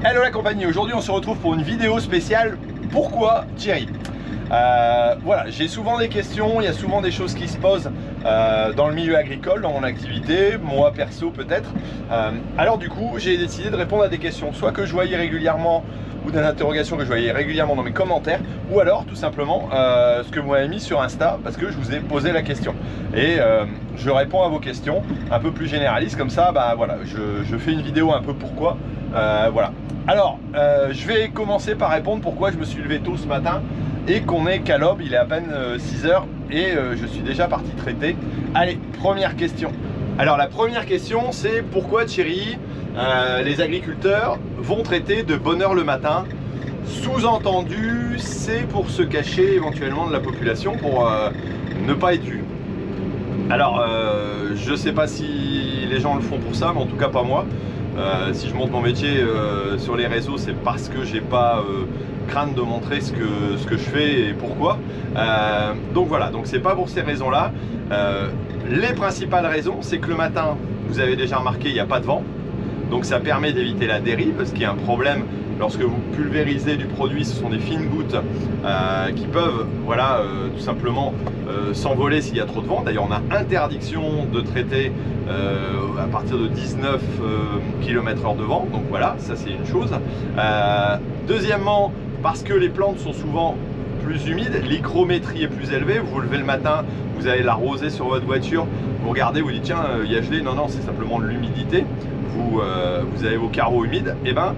Hello la compagnie, aujourd'hui on se retrouve pour une vidéo spéciale. Pourquoi Thierry? Voilà, j'ai souvent des questions, il y a souvent des choses qui se posent dans le milieu agricole, dans mon activité, moi perso peut-être. Alors du coup, j'ai décidé de répondre à des questions, soit que je voyais régulièrement, ou des interrogations que je voyais régulièrement dans mes commentaires, ou alors tout simplement ce que vous m'avez mis sur Insta, parce que je vous ai posé la question. Et je réponds à vos questions un peu plus généralistes, comme ça, bah voilà, je fais une vidéo un peu pourquoi. Voilà. Alors, je vais commencer par répondre pourquoi je me suis levé tôt ce matin et qu'on est qu'à l'aube, il est à peine 6 h et je suis déjà parti traiter. Allez, première question. Alors la première question, c'est pourquoi Thierry, les agriculteurs vont traiter de bonne heure le matin? Sous-entendu, c'est pour se cacher éventuellement de la population, pour ne pas être vu. Alors, je sais pas si les gens le font pour ça, mais en tout cas pas moi. Si je monte mon métier sur les réseaux, c'est parce que j'ai pas crainte de montrer ce que je fais et pourquoi. Donc voilà, donc c'est pas pour ces raisons là. Les principales raisons, c'est que le matin, vous avez déjà remarqué, il n'y a pas de vent, donc ça permet d'éviter la dérive, parce qu'il y a un problème lorsque vous pulvérisez du produit. Ce sont des fines gouttes qui peuvent, voilà, tout simplement s'envoler s'il y a trop de vent. D'ailleurs, on a interdiction de traiter à partir de 19 km/h de vent, donc voilà, ça c'est une chose. Deuxièmement, parce que les plantes sont souvent plus humides, l'hygrométrie est plus élevée. Vous vous levez le matin, vous allez la roser sur votre voiture, vous regardez, vous dites tiens, il y a gelé. Non, non, c'est simplement de l'humidité. Vous avez vos carreaux humides, et ben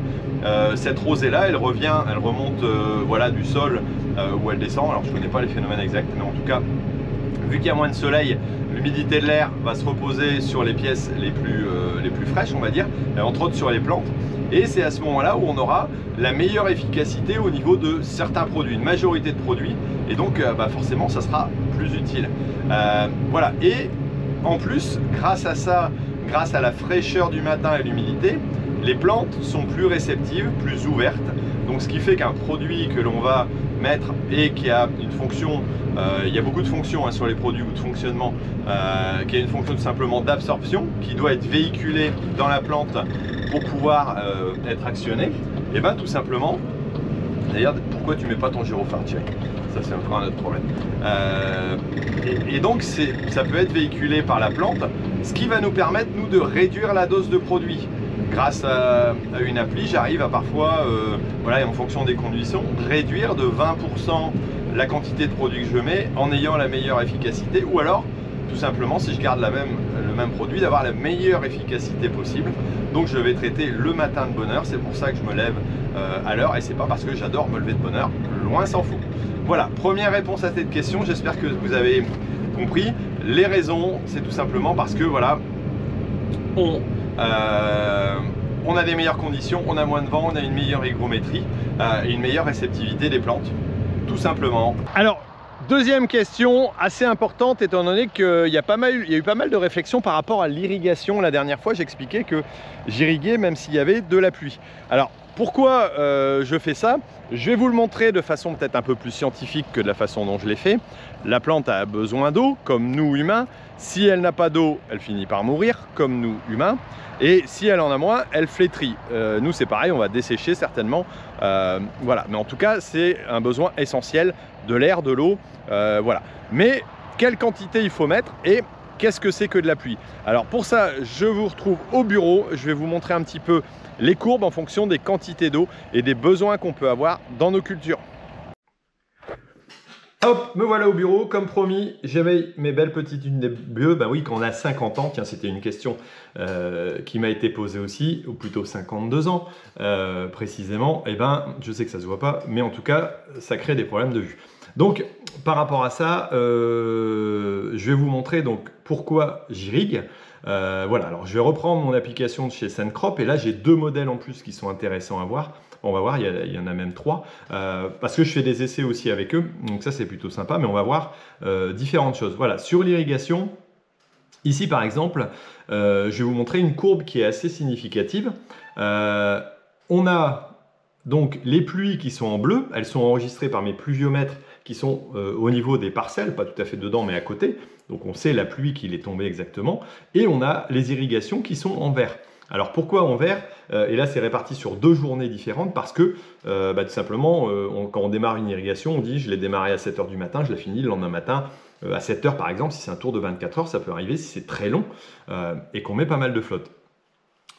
cette rosée là, elle remonte voilà, du sol où elle descend. Alors je connais pas les phénomènes exacts, mais en tout cas, vu qu'il y a moins de soleil, l'humidité de l'air va se reposer sur les pièces les plus fraîches, on va dire, et entre autres sur les plantes. Et c'est à ce moment-là où on aura la meilleure efficacité au niveau de certains produits, une majorité de produits, et donc bah forcément ça sera plus utile. Voilà, et en plus, grâce à ça, grâce à la fraîcheur du matin et l'humidité, les plantes sont plus réceptives, plus ouvertes. Donc ce qui fait qu'un produit que l'on va mettre et qui a une fonction, il y a beaucoup de fonctions hein, sur les produits ou de fonctionnement, qui a une fonction tout simplement d'absorption, qui doit être véhiculée dans la plante pour pouvoir être actionnée, et bien tout simplement, d'ailleurs pourquoi tu mets pas ton gyrophare, Thierry? Ça c'est encore un autre problème. Et donc ça peut être véhiculé par la plante, ce qui va nous permettre nous de réduire la dose de produit. Grâce à une appli, j'arrive à parfois, voilà, et en fonction des conditions, réduire de 20% la quantité de produit que je mets en ayant la meilleure efficacité, ou alors tout simplement, si je garde le même produit, d'avoir la meilleure efficacité possible. Donc je vais traiter le matin de bonne heure, c'est pour ça que je me lève à l'heure, et c'est pas parce que j'adore me lever de bonne heure, loin s'en faut. Voilà, première réponse à cette question, j'espère que vous avez compris. Les raisons, c'est tout simplement parce que voilà, on a des meilleures conditions, on a moins de vent, on a une meilleure hygrométrie et une meilleure réceptivité des plantes, tout simplement. Alors, deuxième question assez importante, étant donné qu'il y a eu pas mal de réflexions par rapport à l'irrigation. La dernière fois, j'expliquais que j'irriguais même s'il y avait de la pluie. Alors, pourquoi je fais ça? Je vais vous le montrer de façon peut-être un peu plus scientifique que de la façon dont je l'ai fait. La plante a besoin d'eau, comme nous humains. Si elle n'a pas d'eau, elle finit par mourir, comme nous humains. Et si elle en a moins, elle flétrit. Nous, c'est pareil, on va dessécher certainement. Voilà, mais en tout cas, c'est un besoin essentiel de l'air, de l'eau. Voilà. Mais quelle quantité il faut mettre et qu'est-ce que c'est que de la pluie? Alors pour ça, je vous retrouve au bureau. Je vais vous montrer un petit peu les courbes en fonction des quantités d'eau et des besoins qu'on peut avoir dans nos cultures. Hop, me voilà au bureau, comme promis, j'éveille mes belles petites lunes bleues. Ben oui, quand on a 50 ans, tiens, c'était une question qui m'a été posée aussi, ou plutôt 52 ans précisément. Et ben, je sais que ça se voit pas, mais en tout cas, ça crée des problèmes de vue. Donc, par rapport à ça, je vais vous montrer donc pourquoi j'irrigue. Voilà, alors je vais reprendre mon application de chez Sencrop, et là j'ai deux modèles en plus qui sont intéressants à voir. On va voir, il y en a même trois, parce que je fais des essais aussi avec eux, donc ça c'est plutôt sympa, mais on va voir différentes choses. Voilà, sur l'irrigation, ici par exemple, je vais vous montrer une courbe qui est assez significative. On a donc les pluies qui sont en bleu, elles sont enregistrées par mes pluviomètres qui sont au niveau des parcelles, pas tout à fait dedans mais à côté, donc on sait la pluie qu'il est tombée exactement, et on a les irrigations qui sont en vert. Alors pourquoi en vert? Et là c'est réparti sur 2 journées différentes parce que tout simplement quand on démarre une irrigation, on dit je l'ai démarré à 7 h du matin, je l'ai fini le lendemain matin à 7 h par exemple. Si c'est un tour de 24 heures, ça peut arriver si c'est très long et qu'on met pas mal de flotte.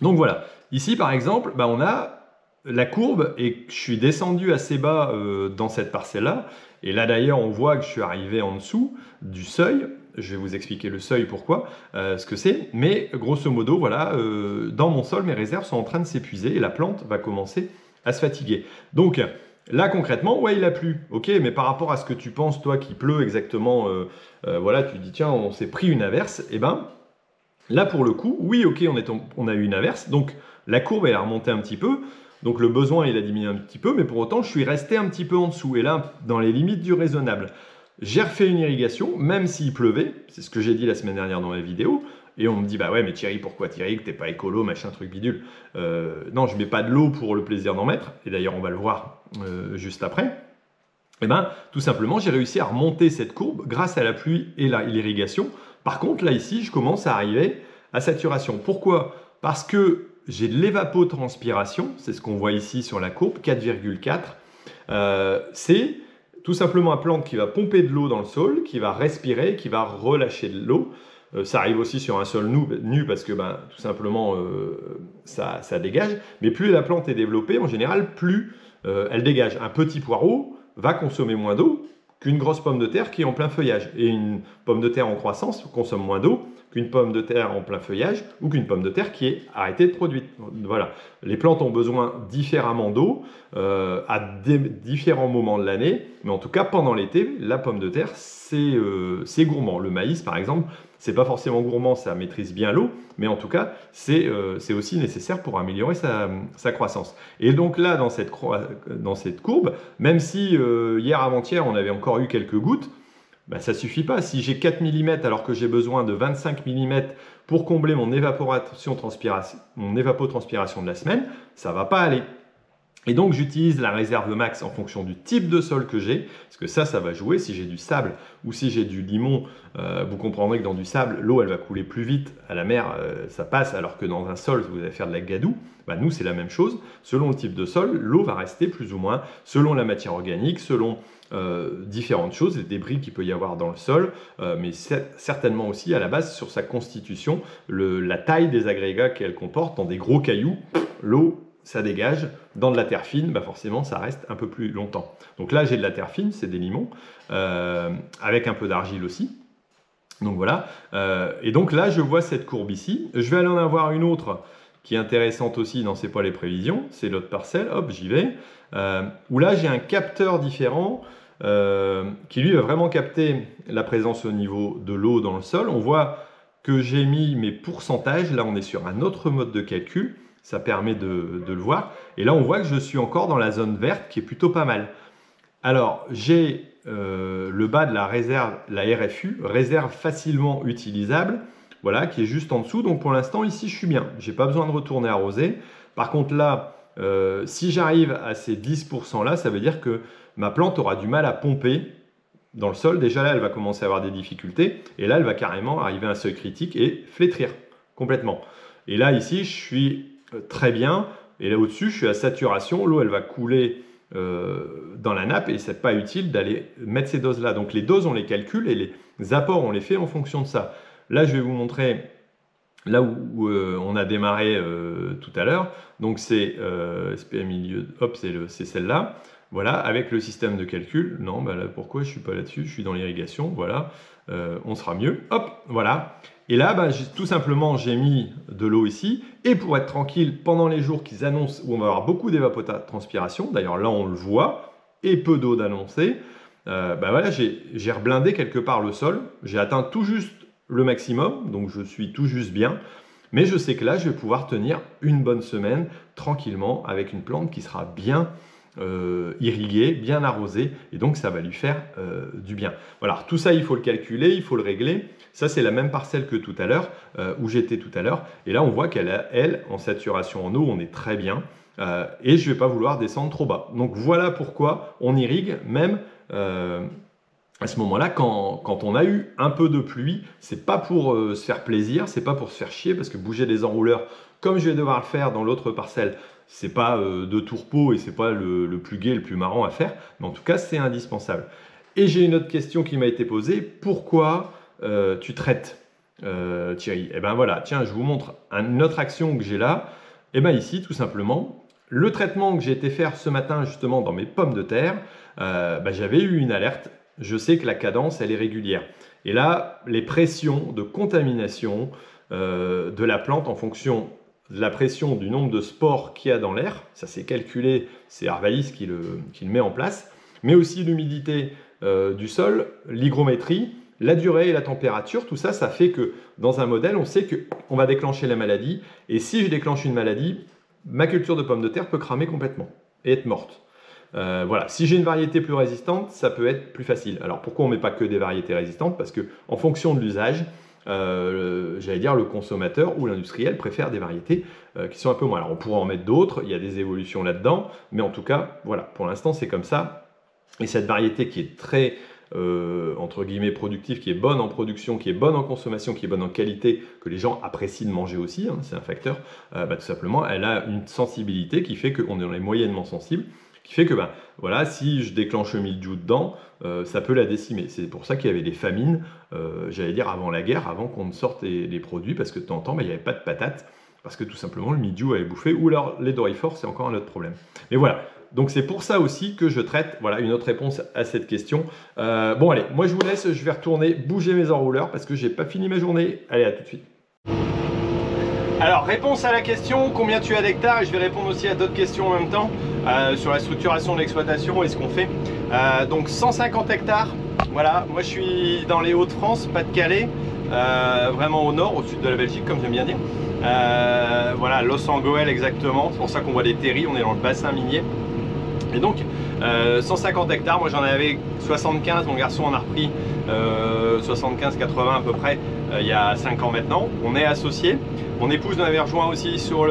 Donc voilà, ici par exemple, on a la courbe et je suis descendu assez bas dans cette parcelle-là. Et là d'ailleurs, on voit que je suis arrivé en dessous du seuil. Je vais vous expliquer le seuil, pourquoi, ce que c'est. Mais grosso modo, voilà, dans mon sol, mes réserves sont en train de s'épuiser et la plante va commencer à se fatiguer. Donc là concrètement, ouais, il a plu. Ok, mais par rapport à ce que tu penses, toi, qu'il pleut exactement, voilà, tu dis tiens, on s'est pris une averse. Eh ben, là, pour le coup, oui, ok, on a eu une averse, donc la courbe elle a remonté un petit peu, donc le besoin il a diminué un petit peu, mais pour autant je suis resté un petit peu en dessous, et là, dans les limites du raisonnable. J'ai refait une irrigation, même s'il pleuvait, c'est ce que j'ai dit la semaine dernière dans ma vidéo, et on me dit, bah ouais, mais Thierry, pourquoi Thierry, que t'es pas écolo, machin, truc bidule. Non, je mets pas de l'eau pour le plaisir d'en mettre, et d'ailleurs on va le voir juste après. Eh ben, tout simplement, j'ai réussi à remonter cette courbe grâce à la pluie et l'irrigation. Par contre, là, ici, je commence à arriver à saturation. Pourquoi? Parce que j'ai de l'évapotranspiration, c'est ce qu'on voit ici sur la courbe, 4,4. C'est tout simplement un plante qui va pomper de l'eau dans le sol, qui va respirer, qui va relâcher de l'eau. Ça arrive aussi sur un sol nu parce que tout simplement ça dégage. Mais plus la plante est développée, en général, plus elle dégage. Un petit poireau va consommer moins d'eau qu'une grosse pomme de terre qui est en plein feuillage. Et une pomme de terre en croissance consomme moins d'eau qu'une pomme de terre en plein feuillage ou qu'une pomme de terre qui est arrêtée de produire. Voilà. Les plantes ont besoin différemment d'eau à différents moments de l'année, mais en tout cas pendant l'été, la pomme de terre c'est gourmand. Le maïs par exemple, c'est pas forcément gourmand, ça maîtrise bien l'eau, mais en tout cas c'est aussi nécessaire pour améliorer sa croissance. Et donc là dans cette courbe, même si hier avant-hier on avait encore eu quelques gouttes, ça ne suffit pas. Si j'ai 4 mm alors que j'ai besoin de 25 mm pour combler mon évapotranspiration de la semaine, ça ne va pas aller. Et donc j'utilise la réserve max en fonction du type de sol que j'ai, parce que ça va jouer. Si j'ai du sable ou si j'ai du limon, vous comprendrez que dans du sable, l'eau elle va couler plus vite. À la mer, ça passe, alors que dans un sol, vous allez faire de la gadoue. Nous, c'est la même chose. Selon le type de sol, l'eau va rester plus ou moins, selon la matière organique, selon différentes choses, les débris qu'il peut y avoir dans le sol, mais certainement aussi à la base sur sa constitution, la taille des agrégats qu'elle comporte. Dans des gros cailloux, l'eau ça dégage. Dans de la terre fine, forcément, ça reste un peu plus longtemps. Donc là, j'ai de la terre fine, c'est des limons, avec un peu d'argile aussi. Donc voilà. Et donc là, je vois cette courbe ici. Je vais aller en avoir une autre qui est intéressante aussi dans C'est pas les prévisions. C'est l'autre parcelle. Hop, j'y vais. Où là, j'ai un capteur différent qui, lui, va vraiment capter la présence au niveau de l'eau dans le sol. On voit que j'ai mis mes pourcentages. Là, on est sur un autre mode de calcul. Ça permet de le voir. Et là, on voit que je suis encore dans la zone verte qui est plutôt pas mal. Alors, j'ai le bas de la réserve, la RFU, réserve facilement utilisable, voilà, qui est juste en dessous. Donc pour l'instant, ici, je suis bien. Je n'ai pas besoin de retourner arroser. Par contre, là, si j'arrive à ces 10% là, ça veut dire que ma plante aura du mal à pomper dans le sol. Déjà là, elle va commencer à avoir des difficultés. Et là, elle va carrément arriver à un seuil critique et flétrir complètement. Et là, ici, je suis très bien. Et là au-dessus, je suis à saturation. L'eau, elle va couler dans la nappe et c'est pas utile d'aller mettre ces doses là. Donc les doses, on les calcule et les apports, on les fait en fonction de ça. Là, je vais vous montrer là où on a démarré tout à l'heure. Donc c'est SPM milieu, hop, c'est celle-là. Voilà, avec le système de calcul. Non, là, pourquoi je suis pas là-dessus? Je suis dans l'irrigation. Voilà, on sera mieux. Hop, voilà. Et là, tout simplement, j'ai mis de l'eau ici. Et pour être tranquille, pendant les jours qu'ils annoncent où on va avoir beaucoup d'évapotranspiration, d'ailleurs là on le voit, et peu d'eau d'annoncer, voilà, j'ai reblindé quelque part le sol. J'ai atteint tout juste le maximum, donc je suis tout juste bien. Mais je sais que là, je vais pouvoir tenir une bonne semaine tranquillement avec une plante qui sera bien irriguée, bien arrosée, et donc ça va lui faire du bien. Voilà, tout ça, il faut le calculer, il faut le régler. Ça, c'est la même parcelle que tout à l'heure, où j'étais tout à l'heure. Et là, on voit qu'elle, en saturation en eau, on est très bien. Et je ne vais pas vouloir descendre trop bas. Donc voilà pourquoi on irrigue même à ce moment-là, quand on a eu un peu de pluie. C'est pas pour se faire plaisir, c'est pas pour se faire chier, parce que bouger des enrouleurs Comme je vais devoir le faire dans l'autre parcelle, c'est pas de tourpeau et c'est pas le plus gai, le plus marrant à faire, mais en tout cas c'est indispensable. Et j'ai une autre question qui m'a été posée, pourquoi tu traites Thierry? Et ben voilà, tiens, je vous montre une autre action que j'ai là. Et bien ici, tout simplement, le traitement que j'ai été faire ce matin justement dans mes pommes de terre, j'avais eu une alerte. Je sais que la cadence, elle est régulière. Et là, les pressions de contamination de la plante en fonction de la pression du nombre de spores qu'il y a dans l'air, ça c'est calculé, c'est Arvalis qui le met en place, mais aussi l'humidité du sol, l'hygrométrie, la durée et la température, tout ça, ça fait que dans un modèle, on sait qu'on va déclencher la maladie. Et si je déclenche une maladie, ma culture de pommes de terre peut cramer complètement et être morte. Voilà. Si j'ai une variété plus résistante, ça peut être plus facile. Alors pourquoi on ne met pas que des variétés résistantes? Parce qu'en fonction de l'usage, j'allais dire le consommateur ou l'industriel préfère des variétés qui sont un peu moins. Alors on pourrait en mettre d'autres, il y a des évolutions là-dedans, mais en tout cas, voilà, pour l'instant c'est comme ça. Et cette variété qui est très entre guillemets productive, qui est bonne en production, qui est bonne en consommation, qui est bonne en qualité, que les gens apprécient de manger aussi, hein, c'est un facteur, tout simplement, elle a une sensibilité qui fait qu'on est moyennement sensible, qui fait que voilà, si je déclenche le mildiou dedans, ça peut la décimer. C'est pour ça qu'il y avait des famines, j'allais dire avant la guerre, avant qu'on ne sorte les produits, parce que de temps en temps, il n'y avait pas de patates, parce que tout simplement le mildiou avait bouffé, ou alors les doryphores, c'est encore un autre problème. Mais voilà. Donc c'est pour ça aussi que je traite, voilà une autre réponse à cette question. Bon allez, moi je vous laisse, je vais retourner bouger mes enrouleurs parce que j'ai pas fini ma journée. Allez, à tout de suite. Alors réponse à la question, combien tu as d'hectares? Et je vais répondre aussi à d'autres questions en même temps sur la structuration de l'exploitation et ce qu'on fait. Donc 150 hectares, voilà, moi je suis dans les Hauts-de-France, Pas-de-Calais, vraiment au nord, au sud de la Belgique comme j'aime bien dire. Voilà, Los Angeles exactement, c'est pour ça qu'on voit des terris, on est dans le bassin minier. Et donc 150 hectares, moi j'en avais 75, mon garçon en a repris 75-80 à peu près il y a 5 ans maintenant. On est associés, mon épouse nous avait rejoint aussi sur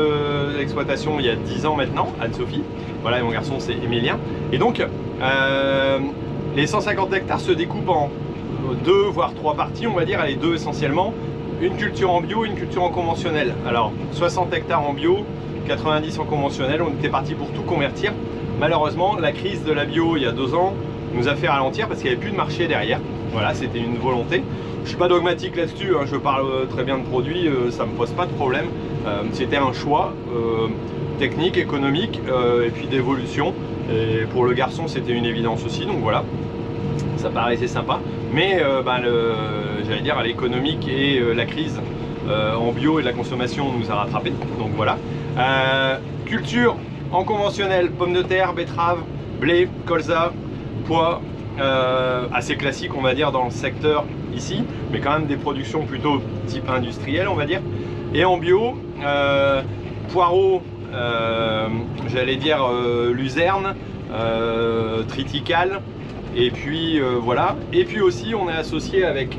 l'exploitation il y a 10 ans maintenant, Anne-Sophie, voilà, et mon garçon c'est Emilien. Et donc les 150 hectares se découpent en 2 voire 3 parties, on va dire, allez 2 essentiellement, une culture en bio, une culture en conventionnel. Alors 60 hectares en bio, 90 en conventionnel, on était parti pour tout convertir. Malheureusement, la crise de la bio il y a 2 ans nous a fait ralentir parce qu'il n'y avait plus de marché derrière. Voilà, c'était une volonté. Je ne suis pas dogmatique là-dessus, hein, je parle très bien de produits, ça ne me pose pas de problème. C'était un choix technique, économique et puis d'évolution. Et pour le garçon, c'était une évidence aussi, donc voilà, ça paraissait sympa. Mais j'allais dire, l'économique et la crise en bio et la consommation nous a rattrapés, donc voilà. Culture en conventionnel, pommes de terre, betteraves, blé, colza, pois, assez classique on va dire dans le secteur ici, mais quand même des productions plutôt type industriel on va dire. Et en bio, poireaux, j'allais dire luzerne, triticale, et puis voilà. Et puis aussi on est associé avec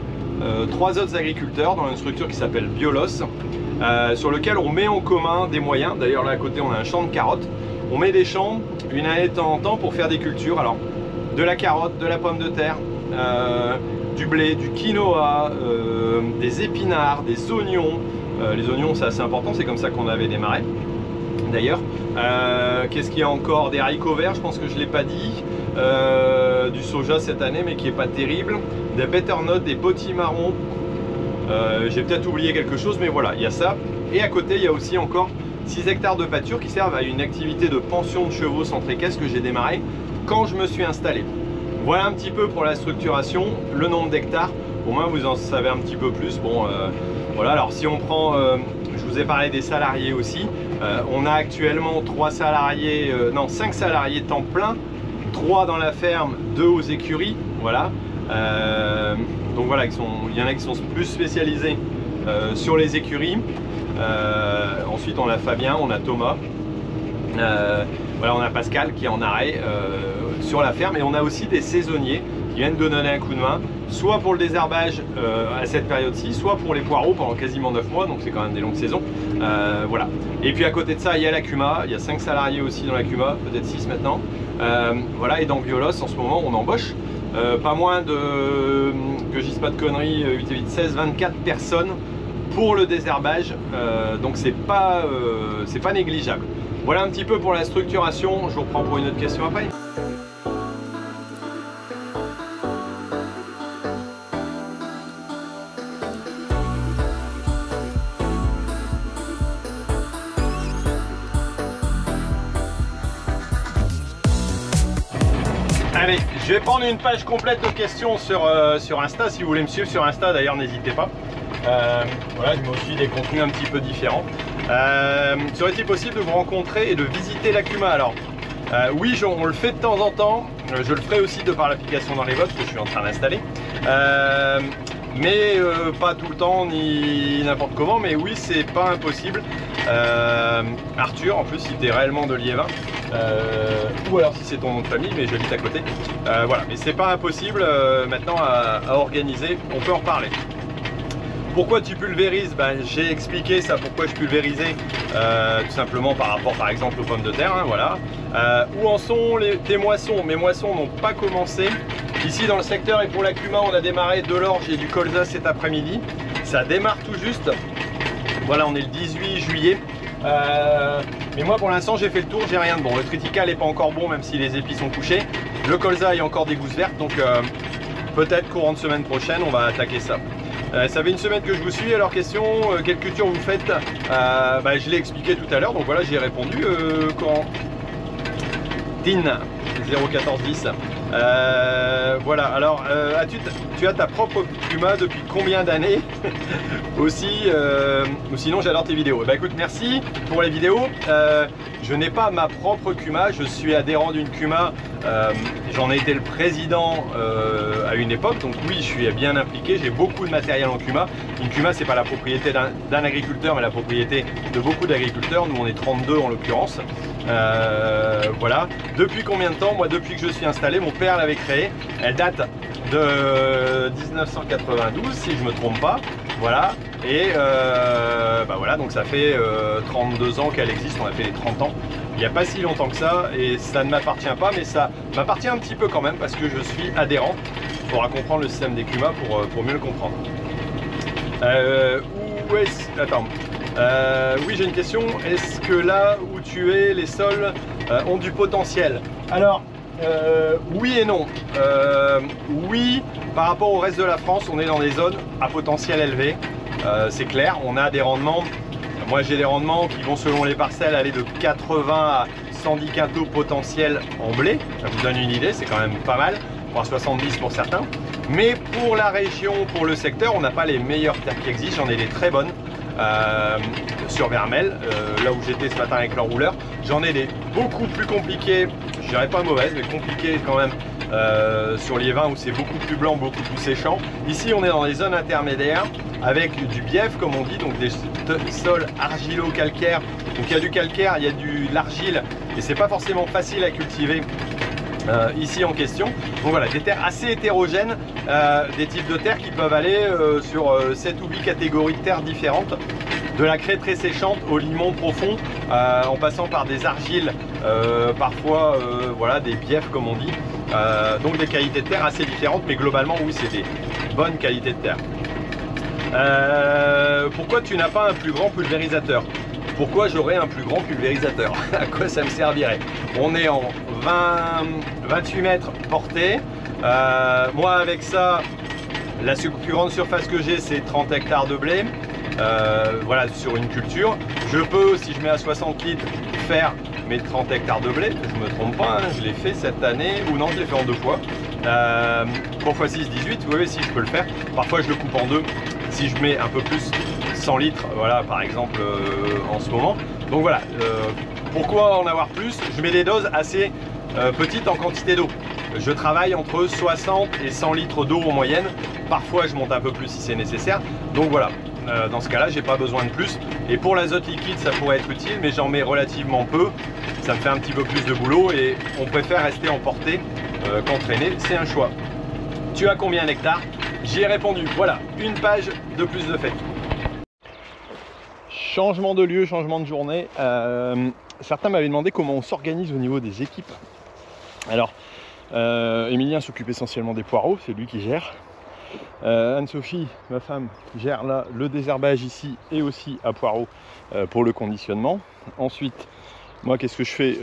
3 autres agriculteurs dans une structure qui s'appelle Biolos, sur lequel on met en commun des moyens. D'ailleurs là à côté on a un champ de carottes, on met des champs une année de temps en temps pour faire des cultures, alors de la carotte, de la pomme de terre, du blé, du quinoa, des épinards, des oignons. Les oignons c'est assez important, c'est comme ça qu'on avait démarré d'ailleurs. Qu'est-ce qu'il y a encore? Des haricots verts, je pense que je ne l'ai pas dit, du soja cette année mais qui n'est pas terrible, des butternuts, des potimarrons. J'ai peut-être oublié quelque chose, mais voilà, il y a ça. Et à côté, il y a aussi encore 6 hectares de pâture qui servent à une activité de pension de chevaux centre équestre que j'ai démarré quand je me suis installé. Voilà un petit peu pour la structuration, le nombre d'hectares. Au moins, vous en savez un petit peu plus. Bon, voilà, alors si on prend, je vous ai parlé des salariés aussi. On a actuellement 5 salariés temps plein, 3 dans la ferme, 2 aux écuries. Voilà. Donc voilà, il y en a qui sont plus spécialisés sur les écuries. Ensuite on a Fabien, on a Thomas, voilà, on a Pascal qui est en arrêt sur la ferme, et on a aussi des saisonniers qui viennent de donner un coup de main, soit pour le désherbage à cette période-ci, soit pour les poireaux pendant quasiment 9 mois, donc c'est quand même des longues saisons. Voilà. Et puis à côté de ça, il y a la CUMA, il y a 5 salariés aussi dans la CUMA, peut-être 6 maintenant. Voilà, et dans Biolos en ce moment on embauche pas moins de, que je dise pas de conneries, 8 et 8, 16, 24 personnes pour le désherbage, donc c'est pas négligeable. Voilà un petit peu pour la structuration. Je vous reprends pour une autre question après. Allez, je vais prendre une page complète de questions sur Insta. Si vous voulez me suivre sur Insta, d'ailleurs, n'hésitez pas. Voilà, je mets aussi des contenus un petit peu différents. Serait-il possible de vous rencontrer et de visiter l'Akuma? Alors, oui, on le fait de temps en temps. Je le ferai aussi de par l'application dans les box que je suis en train d'installer. Mais pas tout le temps ni n'importe comment. Mais oui, c'est pas impossible. Arthur, en plus, si tu es réellement de Liévin. Ou alors si c'est ton nom de famille, mais j'habite à côté. Voilà, mais c'est pas impossible maintenant à organiser. On peut en reparler. Pourquoi tu pulvérises? J'ai expliqué ça, pourquoi je pulvérisais, tout simplement par rapport par exemple aux pommes de terre, hein, voilà. Où en sont tes moissons? Mes moissons n'ont pas commencé. Ici dans le secteur et pour l'Akuma, on a démarré de l'orge et du colza cet après-midi. Ça démarre tout juste. Voilà, on est le 18 juillet. Mais moi pour l'instant j'ai fait le tour, j'ai rien de bon. Le triticale n'est pas encore bon même si les épis sont couchés. Le colza il y a encore des gousses vertes, donc peut-être courant de semaine prochaine on va attaquer ça. Ça fait une semaine que je vous suis, alors question, quelle culture vous faites? Je l'ai expliqué tout à l'heure, donc voilà, j'y ai répondu. Tin 01410. Voilà, alors tu as ta propre Kuma depuis combien d'années? Aussi, ou sinon j'adore tes vidéos. Écoute, merci pour les vidéos. Je n'ai pas ma propre Kuma, je suis adhérent d'une Kuma. J'en ai été le président à une époque, donc oui, je suis bien impliqué. J'ai beaucoup de matériel en Kuma. Une Kuma, c'est pas la propriété d'un agriculteur, mais la propriété de beaucoup d'agriculteurs. Nous, on est 32 en l'occurrence. Voilà. Depuis combien de temps? Moi, depuis que je suis installé, mon père l'avait créée. Elle date de 1992, si je me trompe pas. Voilà. Et voilà, donc ça fait 32 ans qu'elle existe. On a fait les 30 ans. Il n'y a pas si longtemps que ça, et ça ne m'appartient pas, mais ça m'appartient un petit peu quand même parce que je suis adhérent. Il faudra comprendre le système des Kuma pour mieux le comprendre. Attends. Oui, j'ai une question. Est-ce que là où tu es, les sols ont du potentiel? Alors, oui et non. Oui, par rapport au reste de la France, on est dans des zones à potentiel élevé. C'est clair, on a des rendements. Moi, j'ai des rendements qui vont selon les parcelles aller de 80 à 110 quintaux potentiels en blé. Ça vous donne une idée, c'est quand même pas mal, voire 70 pour certains. Mais pour la région, pour le secteur, on n'a pas les meilleures terres qui existent. J'en ai des très bonnes. Sur Vermel, là où j'étais ce matin avec l'enrouleur, j'en ai des beaucoup plus compliquées, je dirais pas mauvaises, mais compliquées quand même, sur Liévin où c'est beaucoup plus blanc, beaucoup plus séchant. Ici on est dans les zones intermédiaires avec du bief comme on dit, donc des sols argilo-calcaires. Donc il y a du calcaire, il y a de l'argile et c'est pas forcément facile à cultiver ici en question. Donc voilà, des terres assez hétérogènes, des types de terres qui peuvent aller sur 7 ou 8 catégories de terres différentes, de la craie très séchante au limon profond, en passant par des argiles, parfois voilà, des biefs comme on dit. Donc des qualités de terre assez différentes, mais globalement oui, c'est des bonnes qualités de terre. Pourquoi tu n'as pas un plus grand pulvérisateur? Pourquoi j'aurais un plus grand pulvérisateur? À quoi ça me servirait? On est en 28 mètres portée. Moi avec ça, la plus grande surface que j'ai c'est 30 hectares de blé. Voilà, sur une culture. Je peux, si je mets à 60 litres, faire mes 30 hectares de blé. Je me trompe pas, hein, je l'ai fait cette année, ou non, je l'ai fait en 2 fois. 3 x 6, 18, oui, si je peux le faire. Parfois je le coupe en 2. Si je mets un peu plus, 100 litres, voilà, par exemple, en ce moment. Donc voilà, pourquoi en avoir plus? Je mets des doses assez petites en quantité d'eau. Je travaille entre 60 et 100 litres d'eau en moyenne. Parfois, je monte un peu plus si c'est nécessaire. Donc voilà, dans ce cas-là, j'ai pas besoin de plus. Et pour l'azote liquide, ça pourrait être utile, mais j'en mets relativement peu. Ça me fait un petit peu plus de boulot et on préfère rester en portée qu'entraîner. C'est un choix. Tu as combien d'hectares? J'y ai répondu. Voilà, une page de plus de fait. Changement de lieu, changement de journée. Certains m'avaient demandé comment on s'organise au niveau des équipes. Alors, Emilien s'occupe essentiellement des poireaux, c'est lui qui gère. Anne-Sophie, ma femme, gère là le désherbage ici et aussi à Poireau pour le conditionnement. Ensuite, moi, qu'est-ce que je fais?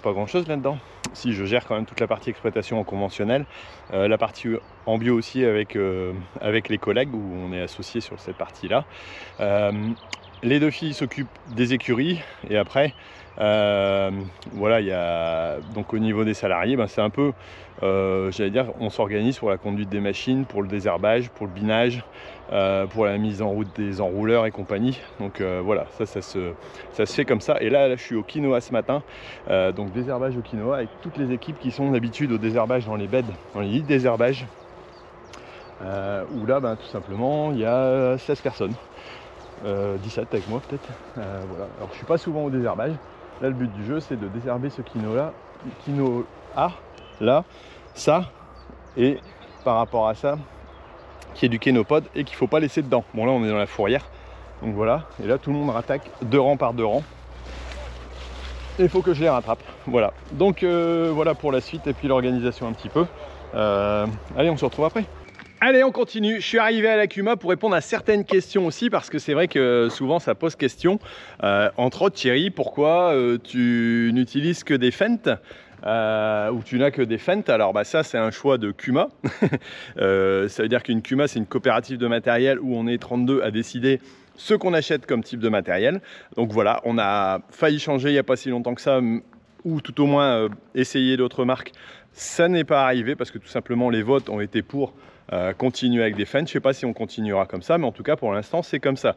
Pas grand-chose là-dedans. Si, je gère quand même toute la partie exploitation en conventionnel, la partie en bio aussi avec les collègues où on est associés sur cette partie-là. Les deux filles s'occupent des écuries et après, voilà, il y a donc au niveau des salariés, ben, c'est un peu, j'allais dire, on s'organise pour la conduite des machines, pour le désherbage, pour le binage, pour la mise en route des enrouleurs et compagnie. Donc voilà, ça se fait comme ça. Et là, je suis au quinoa ce matin, donc désherbage au quinoa avec toutes les équipes qui sont d'habitude au désherbage dans les beds, dans les lits de désherbage, où là, ben, tout simplement, il y a 16 personnes. 17 avec moi peut-être. Voilà. Alors je suis pas souvent au désherbage. Là le but du jeu c'est de désherber ce quinoa là, ça, et par rapport à ça, qui est du kénopode et qu'il faut pas laisser dedans. Bon là on est dans la fourrière, donc voilà, et là tout le monde rattaque 2 rangs par 2 rangs. Et il faut que je les rattrape. Voilà. Donc voilà pour la suite et puis l'organisation un petit peu. Allez, on se retrouve après. Allez, on continue. Je suis arrivé à la CUMA pour répondre à certaines questions aussi parce que c'est vrai que souvent ça pose question. Entre autres, Thierry, pourquoi tu n'utilises que des Fendt ou tu n'as que des Fendt? Alors bah ça c'est un choix de CUMA. Ça veut dire qu'une CUMA c'est une coopérative de matériel où on est 32 à décider ce qu'on achète comme type de matériel. Donc voilà, on a failli changer il n'y a pas si longtemps que ça, ou tout au moins essayer d'autres marques. Ça n'est pas arrivé parce que tout simplement les votes ont été pour continuer avec des Fendt. Je ne sais pas si on continuera comme ça, mais en tout cas pour l'instant c'est comme ça.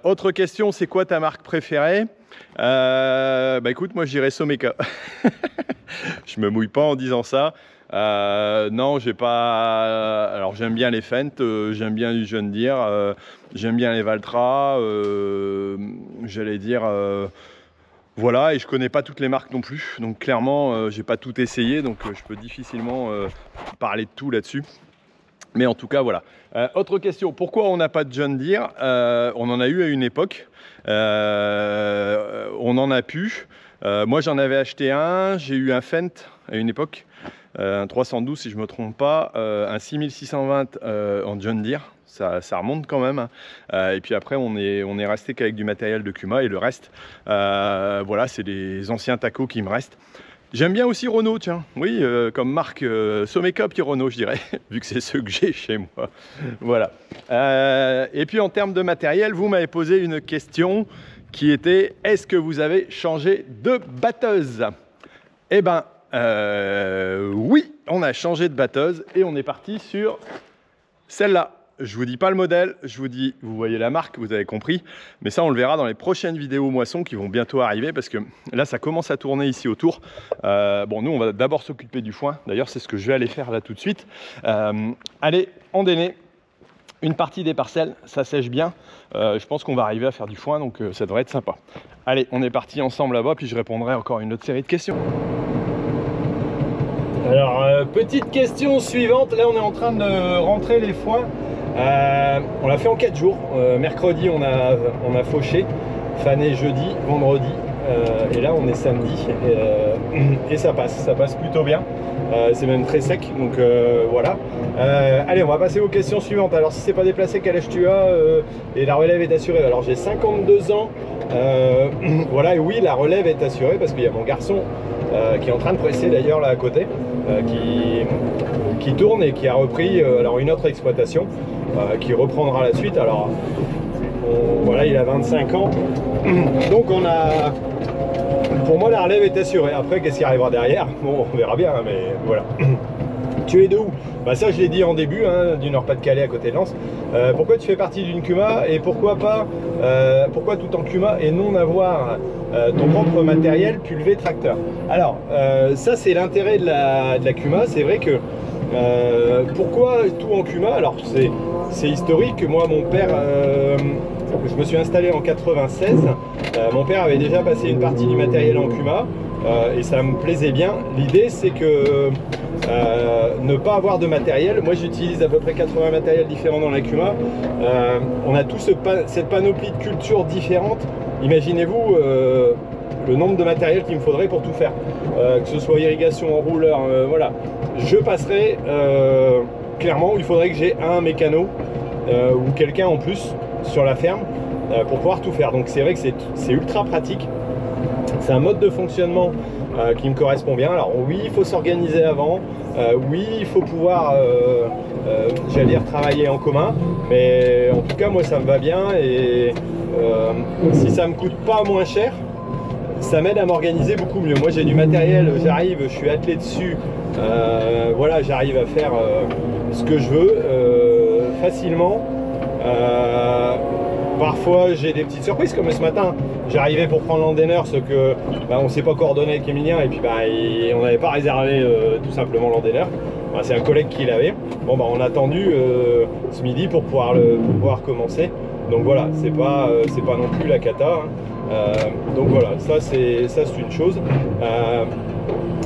Autre question, c'est quoi ta marque préférée? Bah écoute, moi je dirais Someka. Je me mouille pas en disant ça. Non, j'ai pas. Alors j'aime bien les Fendt, j'aime bien du John Deere, j'aime bien les Valtra, j'allais dire. Voilà, et je connais pas toutes les marques non plus, donc clairement j'ai pas tout essayé, donc je peux difficilement parler de tout là-dessus. Mais en tout cas, voilà. Autre question, pourquoi on n'a pas de John Deere? On en a eu à une époque, on en a pu. Moi, j'en avais acheté un, j'ai eu un Fendt à une époque, un 312 si je ne me trompe pas, un 6620 en John Deere. Ça remonte quand même. Hein. Et puis après, on est resté qu'avec du matériel de CUMA et le reste, voilà, c'est les anciens tacos qui me restent. J'aime bien aussi Renault, tiens, oui, comme marque Someka puis Renault, je dirais, vu que c'est ceux que j'ai chez moi. Voilà. Et puis en termes de matériel, vous m'avez posé une question qui était: est-ce que vous avez changé de batteuse? Eh ben, oui, on a changé de batteuse et on est parti sur celle-là. Je vous dis pas le modèle, je vous dis, vous voyez la marque, vous avez compris, mais ça on le verra dans les prochaines vidéos moissons qui vont bientôt arriver parce que là ça commence à tourner ici autour. Bon, nous on va d'abord s'occuper du foin, d'ailleurs c'est ce que je vais aller faire là tout de suite. Allez, endaimer une partie des parcelles, ça sèche bien, je pense qu'on va arriver à faire du foin, donc ça devrait être sympa. Allez, on est parti ensemble là-bas, puis je répondrai encore à une autre série de questions. Alors, petite question suivante, là on est en train de rentrer les foins. On l'a fait en 4 jours. Mercredi on a fauché, fané jeudi, vendredi, et là on est samedi, et ça passe plutôt bien. C'est même très sec, donc voilà. Allez, on va passer aux questions suivantes. Alors si c'est pas déplacé, quel âge tu as et la relève est assurée? Alors j'ai 52 ans, voilà, et oui, la relève est assurée parce qu'il y a mon garçon qui est en train de presser d'ailleurs là à côté, qui tourne et qui a repris alors une autre exploitation, qui reprendra la suite. Alors voilà, il a 25 ans, donc pour moi la relève est assurée. Après qu'est-ce qui arrivera derrière, bon, on verra bien, hein, mais voilà. Tu es de où? Bah ça je l'ai dit en début, hein, du Nord-Pas-de-Calais à côté de Lens. Pourquoi tu fais partie d'une CUMA et pourquoi tout en CUMA et non avoir ton propre matériel pulvé tracteur? Alors ça c'est l'intérêt de la CUMA. C'est vrai que pourquoi tout en CUMA? Alors c'est historique. Moi mon père, je me suis installé en 96, mon père avait déjà passé une partie du matériel en CUMA. Et ça me plaisait bien. L'idée c'est que ne pas avoir de matériel. Moi j'utilise à peu près 80 matériels différents dans la CUMA. On a tous cette panoplie de cultures différentes. Imaginez-vous le nombre de matériel qu'il me faudrait pour tout faire, que ce soit irrigation, enrouleur, voilà. Je passerai clairement, il faudrait que j'ai un mécano ou quelqu'un en plus sur la ferme pour pouvoir tout faire. Donc c'est vrai que c'est ultra pratique. C'est un mode de fonctionnement qui me correspond bien. Alors oui, il faut s'organiser avant. Oui, il faut pouvoir, j'allais dire, travailler en commun. Mais en tout cas, moi, ça me va bien. Et si ça me coûte pas moins cher, ça m'aide à m'organiser beaucoup mieux. Moi, j'ai du matériel, j'arrive, je suis attelé dessus. Voilà, j'arrive à faire ce que je veux facilement. Parfois j'ai des petites surprises comme ce matin, j'arrivais pour prendre l'Andener, ce que on ne s'est pas coordonné avec Emilien et puis on n'avait pas réservé tout simplement l'Andener. C'est un collègue qui l'avait. Bon, on a attendu ce midi pour pouvoir commencer. Donc voilà, c'est pas non plus la cata. Donc voilà, ça c'est une chose.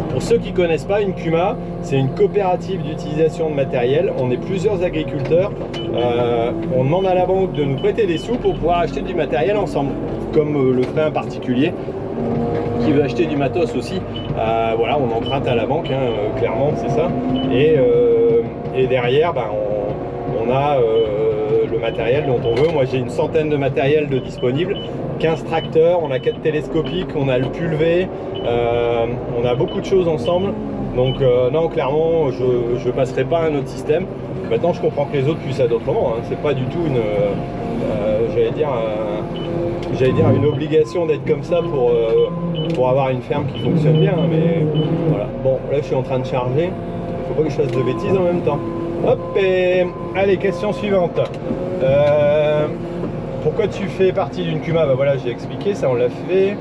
Pour ceux qui ne connaissent pas, une CUMA, c'est une coopérative d'utilisation de matériel. On est plusieurs agriculteurs. On demande à la banque de nous prêter des sous pour pouvoir acheter du matériel ensemble, comme le ferait un particulier qui veut acheter du matos aussi. Voilà, on emprunte à la banque, hein, clairement, c'est ça. Et derrière, on a le matériel dont on veut. Moi, j'ai une centaine de matériel de disponibles. 15 tracteurs, on a 4 télescopiques, on a le pulvé, on a beaucoup de choses ensemble. Donc non, clairement, je ne passerai pas à un autre système. Maintenant, je comprends que les autres puissent être autrement. Hein. C'est pas du tout une, j'allais dire une obligation d'être comme ça pour avoir une ferme qui fonctionne bien. Mais voilà. Bon, là, je suis en train de charger. Il faut pas que je fasse de bêtises en même temps. Hop, et allez, question suivante. Pourquoi tu fais partie d'une CUMA? Voilà, j'ai expliqué, ça on l'a fait.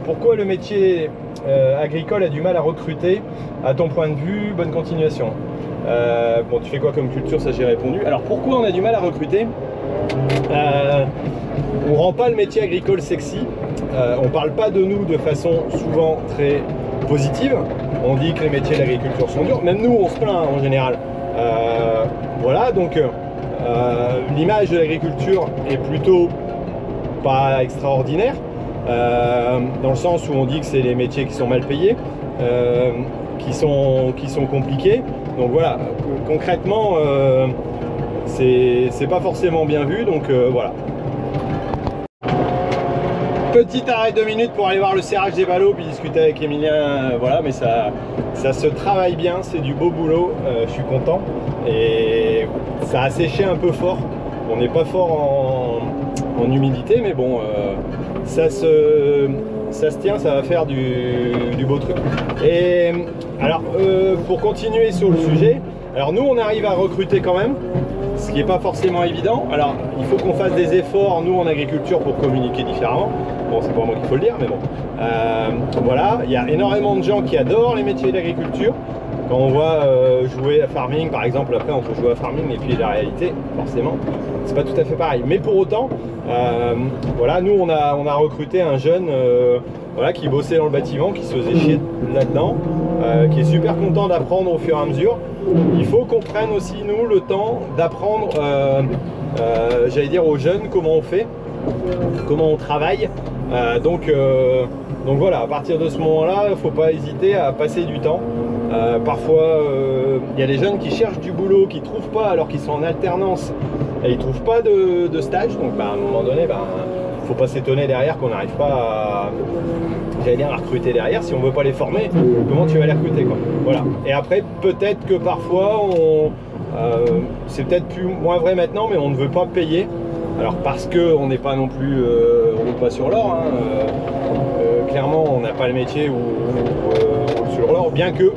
Pourquoi le métier agricole a du mal à recruter? À ton point de vue, bonne continuation. Bon, tu fais quoi comme culture? Ça j'ai répondu. Alors pourquoi on a du mal à recruter? On rend pas le métier agricole sexy. On parle pas de nous de façon souvent très positive. On dit que les métiers de l'agriculture sont durs. Même nous, on se plaint en général. Voilà, donc l'image de l'agriculture est plutôt pas extraordinaire, dans le sens où on dit que c'est les métiers qui sont mal payés, qui sont compliqués. Donc voilà, concrètement, c'est pas forcément bien vu, donc voilà. Petit arrêt 2 minutes pour aller voir le serrage des ballots puis discuter avec Emilien, voilà, mais ça se travaille bien, c'est du beau boulot, je suis content. Et ça a séché un peu fort, on n'est pas fort en humidité, mais bon, ça se tient, ça va faire du beau truc. Et alors, pour continuer sur le sujet, alors nous on arrive à recruter quand même, ce qui n'est pas forcément évident. Alors il faut qu'on fasse des efforts, nous en agriculture, pour communiquer différemment. Bon, c'est pas moi qu'il faut le dire, mais bon. Voilà, il y a énormément de gens qui adorent les métiers de l'agriculture. Quand on voit jouer à farming, par exemple, après entre jouer à farming et puis la réalité, forcément, c'est pas tout à fait pareil. Mais pour autant, voilà, nous on a recruté un jeune voilà, qui bossait dans le bâtiment, qui se faisait chier là-dedans, qui est super content d'apprendre au fur et à mesure. Il faut qu'on prenne aussi, nous, le temps d'apprendre, j'allais dire, aux jeunes comment on fait, comment on travaille. Donc voilà, à partir de ce moment-là, il ne faut pas hésiter à passer du temps. Parfois, il y a des jeunes qui cherchent du boulot, qui ne trouvent pas alors qu'ils sont en alternance et ils ne trouvent pas de stage. Donc à un moment donné, il ne faut pas s'étonner derrière qu'on n'arrive pas à, j'allais dire, à recruter derrière. Si on ne veut pas les former, comment tu vas les recruter, quoi. Voilà. Et après, peut-être que parfois, c'est peut-être moins vrai maintenant, mais on ne veut pas payer. Alors parce qu'on n'est pas non plus, on n'est pas sur l'or, hein. Clairement on n'a pas le métier ou sur l'or, bien que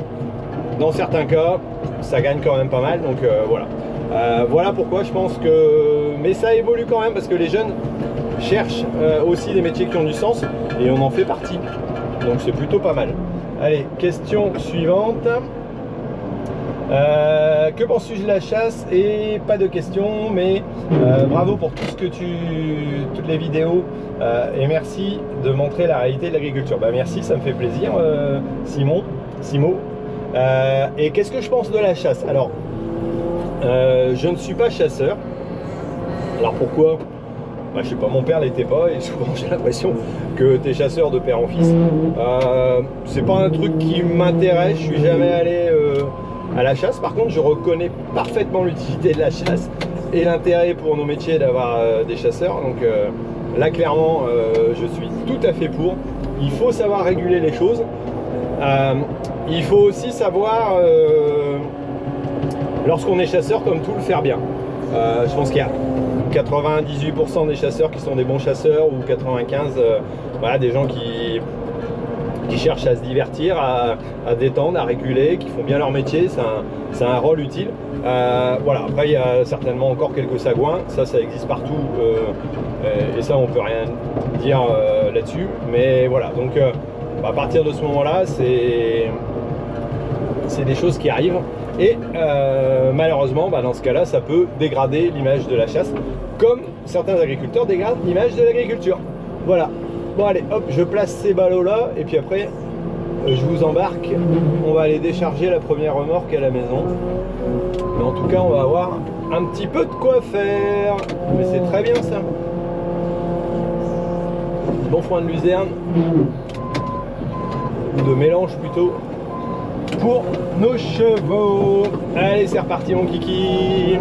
dans certains cas ça gagne quand même pas mal, donc voilà. Voilà pourquoi je pense que, mais ça évolue quand même parce que les jeunes cherchent aussi des métiers qui ont du sens et on en fait partie, donc c'est plutôt pas mal. Allez, question suivante. Que penses-tu de la chasse? Et pas de questions, mais bravo pour tout ce que toutes les vidéos, et merci de montrer la réalité de l'agriculture. Merci, ça me fait plaisir, Simo. Et qu'est-ce que je pense de la chasse? Alors, je ne suis pas chasseur. Alors pourquoi? Je sais pas, mon père l'était pas et souvent j'ai l'impression que tu es chasseur de père en fils. C'est pas un truc qui m'intéresse, je suis jamais allé à la chasse. Par contre, je reconnais parfaitement l'utilité de la chasse et l'intérêt pour nos métiers d'avoir des chasseurs. Donc là, clairement, je suis tout à fait pour. Il faut savoir réguler les choses. Il faut aussi savoir, lorsqu'on est chasseur, comme tout, le faire bien. Je pense qu'il y a 98% des chasseurs qui sont des bons chasseurs, ou 95%, voilà, des gens qui cherchent à se divertir, à détendre, à réguler, qui font bien leur métier. C'est un rôle utile. Voilà. Après, il y a certainement encore quelques sagouins, ça existe partout, et ça on peut rien dire là-dessus. Mais voilà, donc à partir de ce moment-là, c'est des choses qui arrivent. Et malheureusement, dans ce cas-là, ça peut dégrader l'image de la chasse, comme certains agriculteurs dégradent l'image de l'agriculture. Voilà. Bon allez, hop, je place ces ballots là, et puis après, je vous embarque. On va aller décharger la première remorque à la maison. Mais en tout cas, on va avoir un petit peu de quoi faire. Mais c'est très bien ça. Bon foin de luzerne, ou de mélange plutôt, pour nos chevaux. Allez, c'est reparti mon kiki.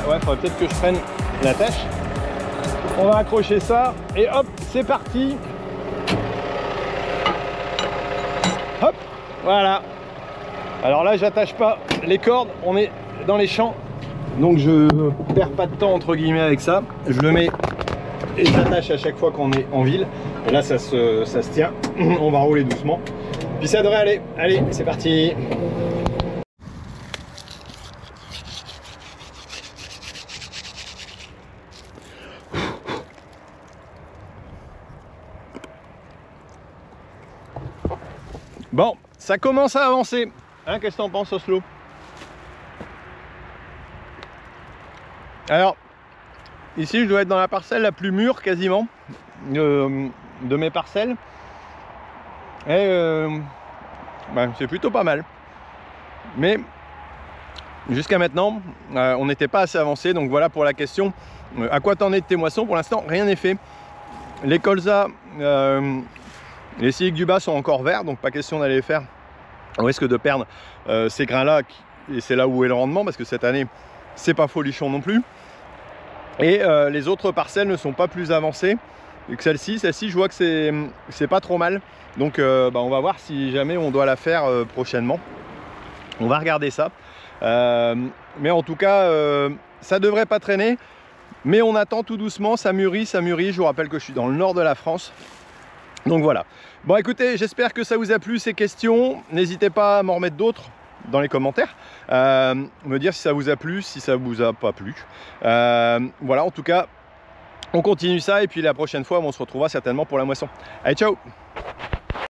Ouais, faudrait peut-être que je prenne l'attache. On va accrocher ça et hop, c'est parti. Hop, voilà. Alors là, j'attache pas les cordes, on est dans les champs, donc je perds pas de temps entre guillemets avec ça. Je le mets et j'attache à chaque fois qu'on est en ville. Et là, ça se tient. On va rouler doucement. Puis ça devrait aller. Allez, c'est parti. Bon, ça commence à avancer. Hein, qu'est-ce que t'en penses, Oslo? Alors, ici, je dois être dans la parcelle la plus mûre quasiment de mes parcelles. Et c'est plutôt pas mal. Mais jusqu'à maintenant, on n'était pas assez avancé. Donc voilà pour la question. À quoi t'en es de tes moissons? Pour l'instant, rien n'est fait. Les colzas, les siliques du bas sont encore verts, donc pas question d'aller les faire. On risque de perdre ces grains-là, et c'est là où est le rendement, parce que cette année, c'est pas folichon non plus. Et les autres parcelles ne sont pas plus avancées que celle-ci. Celle-ci, je vois que c'est pas trop mal. Donc on va voir si jamais on doit la faire prochainement. On va regarder ça. Mais en tout cas, ça devrait pas traîner. Mais on attend tout doucement, ça mûrit, ça mûrit. Je vous rappelle que je suis dans le nord de la France. Donc voilà. Bon écoutez, j'espère que ça vous a plu ces questions. N'hésitez pas à m'en remettre d'autres dans les commentaires. Me dire si ça vous a plu, si ça vous a pas plu. Voilà, en tout cas, on continue ça. Et puis la prochaine fois, on se retrouvera certainement pour la moisson. Allez, ciao!